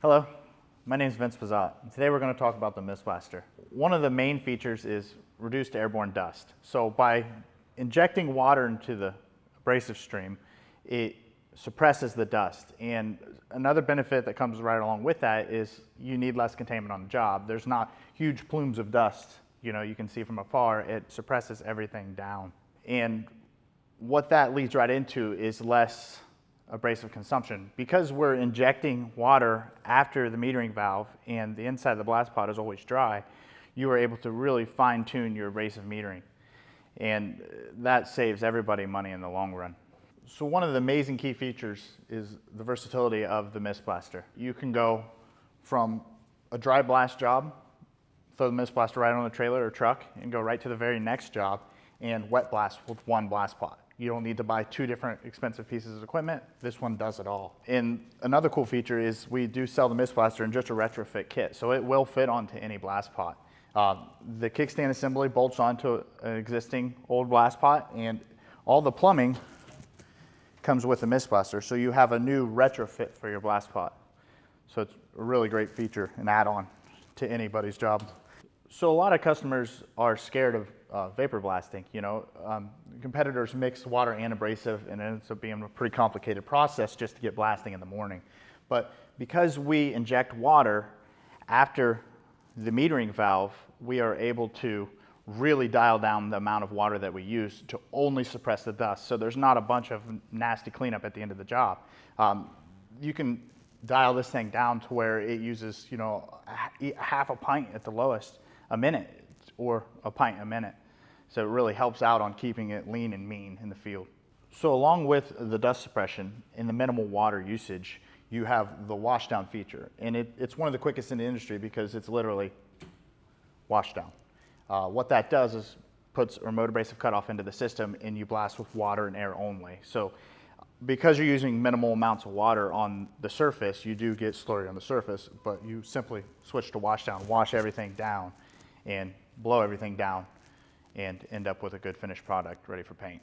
Hello, my name is Vince Pizzat, and today we're going to talk about the MistBlaster. One of the main features is reduced airborne dust. So by injecting water into the abrasive stream, it suppresses the dust. And another benefit that comes right along with that is you need less containment on the job. There's not huge plumes of dust, you can see from afar. It suppresses everything down. And what that leads right into is less abrasive consumption. Because we're injecting water after the metering valve and the inside of the blast pod is always dry, you are able to really fine tune your abrasive metering. And that saves everybody money in the long run. So one of the amazing key features is the versatility of the MistBlaster. You can go from a dry blast job, throw the MistBlaster right on the trailer or truck, and go right to the very next job and wet blast with one blast pod. You don't need to buy two different expensive pieces of equipment. This one does it all. And another cool feature is we do sell the MistBlaster in just a retrofit kit, so it will fit onto any blast pot. The kickstand assembly bolts onto an existing old blast pot, and all the plumbing comes with the MistBlaster, so you have a new retrofit for your blast pot. So it's a really great feature, an add-on to anybody's job. So a lot of customers are scared of vapor blasting. Competitors mix water and abrasive, and it ends up being a pretty complicated process just to get blasting in the morning. But because we inject water after the metering valve, we are able to really dial down the amount of water that we use to only suppress the dust. So there's not a bunch of nasty cleanup at the end of the job. You can dial this thing down to where it uses, half a pint at the lowest a minute, or a pint a minute. So it really helps out on keeping it lean and mean in the field. So along with the dust suppression and the minimal water usage, you have the wash down feature. And it's one of the quickest in the industry because it's literally wash down. What that does is puts a remote abrasive cutoff into the system, and you blast with water and air only. So because you're using minimal amounts of water on the surface, you do get slurry on the surface, but you simply switch to wash down, wash everything down, and blow everything down, and end up with a good finished product ready for paint.